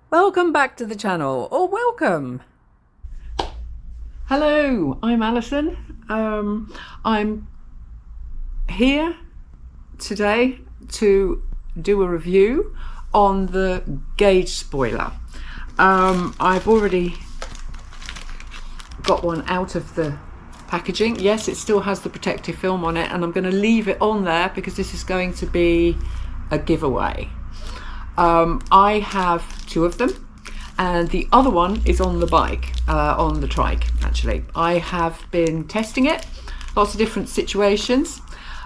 Welcome back to the channel, or welcome. Hello, I'm Alison. I'm here today to do a review on the gauge spoiler. I've already got one out of the packaging. Yes, it still has the protective film on it, and I'm going to leave it on there because this is going to be a giveaway. I have two of them, and the other one is on the bike, on the trike actually. I have been testing it, lots of different situations,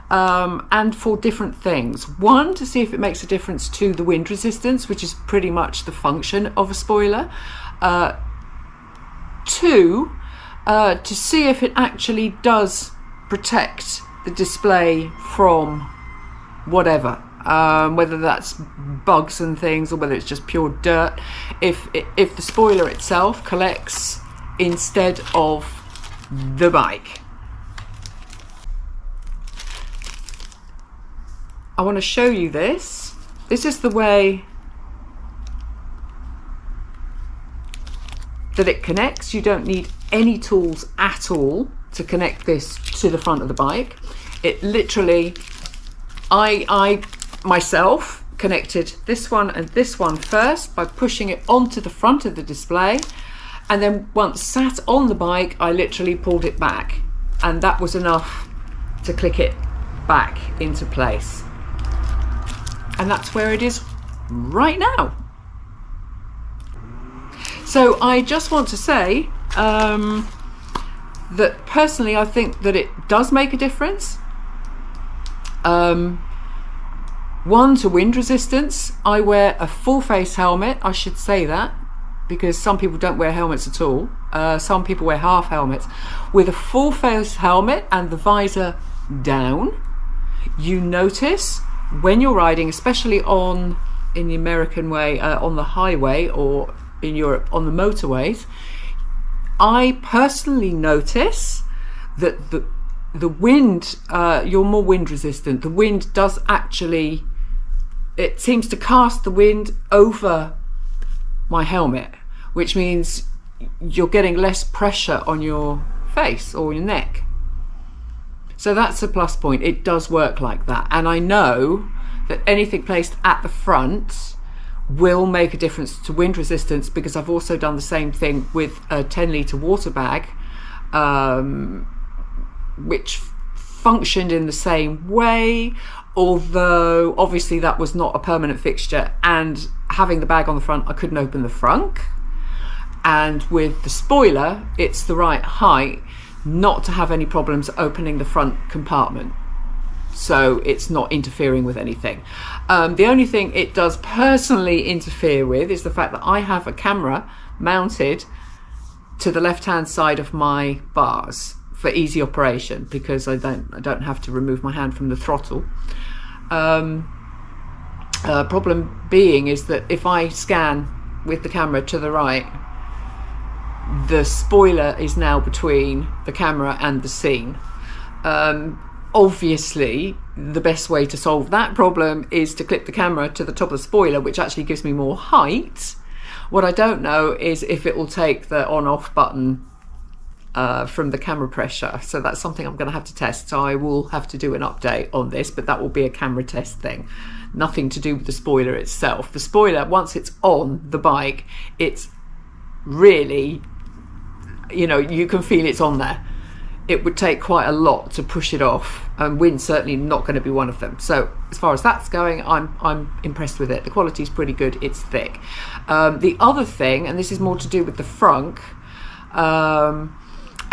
and for different things. One, to see if it makes a difference to the wind resistance, which is pretty much the function of a spoiler. Two, to see if it actually does protect the display from whatever. Whether that's bugs and things or whether it's just pure dirt, if the spoiler itself collects instead of the bike. I want to show you this. This is the way that it connects. You don't need any tools at all to connect this to the front of the bike. It literally, I myself connected this one and this one first by pushing it onto the front of the display, and then once sat on the bike I literally pulled it back, and that was enough to click it back into place, and that's where it is right now. So I just want to say that personally I think that it does make a difference. One, to wind resistance. I wear a full face helmet. I should say that because some people don't wear helmets at all. Some people wear half helmets. With a full face helmet and the visor down, you notice when you're riding, especially in the American way, on the highway, or in Europe on the motorways, I personally notice that the wind, you're more wind resistant. The wind does actually, it seems to cast the wind over my helmet, which means you're getting less pressure on your face or your neck. So that's a plus point. It does work like that. And I know that anything placed at the front will make a difference to wind resistance, because I've also done the same thing with a 10-litre water bag, which functioned in the same way, although obviously that was not a permanent fixture, and having the bag on the front I couldn't open the frunk, and with the spoiler it's the right height not to have any problems opening the front compartment, so it's not interfering with anything. The only thing it does personally interfere with is the fact that I have a camera mounted to the left hand side of my bars for easy operation, because I don't have to remove my hand from the throttle. Problem being is that if I scan with the camera to the right, the spoiler is now between the camera and the scene. Obviously the best way to solve that problem is to clip the camera to the top of the spoiler, which actually gives me more height. What I don't know is if it will take the on-off button from the camera pressure, so that's something I'm going to have to test. So I will have to do an update on this, but that will be a camera test thing, nothing to do with the spoiler itself. The spoiler, once it's on the bike, it's really, you know, you can feel it's on there. It would take quite a lot to push it off, and wind's certainly not going to be one of them. So as far as that's going, I'm impressed with it. The quality's pretty good. It's thick. The other thing, and this is more to do with the frunk,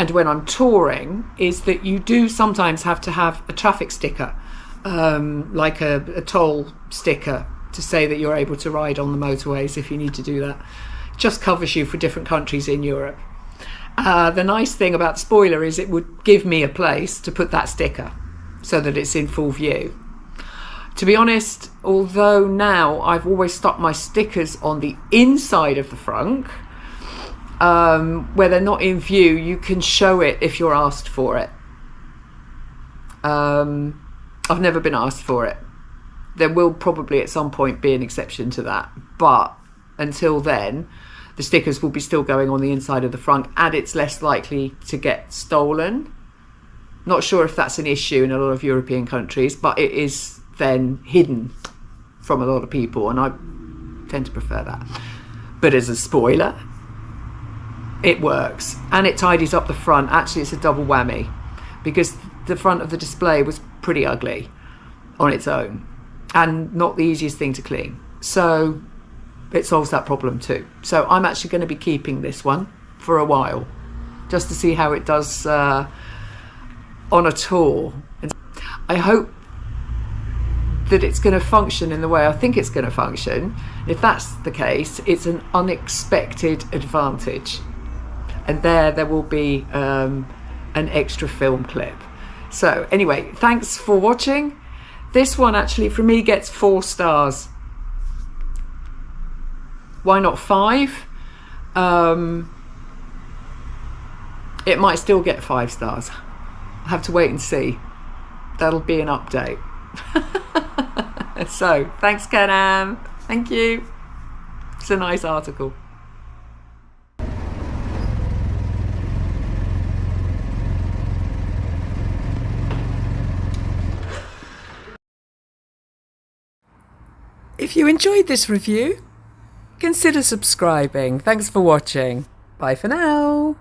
and when I'm touring, is that you do sometimes have to have a traffic sticker, like a toll sticker, to say that you're able to ride on the motorways if you need to do that. It just covers you for different countries in Europe. The nice thing about the spoiler is it would give me a place to put that sticker so that it's in full view. To be honest, although now I've always stuck my stickers on the inside of the frunk, where they're not in view, you can show it if you're asked for it. I've never been asked for it. There will probably at some point be an exception to that, but until then, the stickers will be still going on the inside of the front, and it's less likely to get stolen. Not sure if that's an issue in a lot of European countries, but it is then hidden from a lot of people, and I tend to prefer that. But as a spoiler, it works, and it tidies up the front. Actually, it's a double whammy, because the front of the display was pretty ugly on its own and not the easiest thing to clean. So it solves that problem too. So I'm actually going to be keeping this one for a while, just to see how it does on a tour. And I hope that it's going to function in the way I think it's going to function. If that's the case, it's an unexpected advantage. And there will be an extra film clip. So anyway, thanks for watching. This one actually for me gets 4 stars. Why not 5? It might still get 5 stars. I'll have to wait and see. That'll be an update. So thanks, Canam. Thank you. It's a nice article. If you enjoyed this review, consider subscribing. Thanks for watching. Bye for now.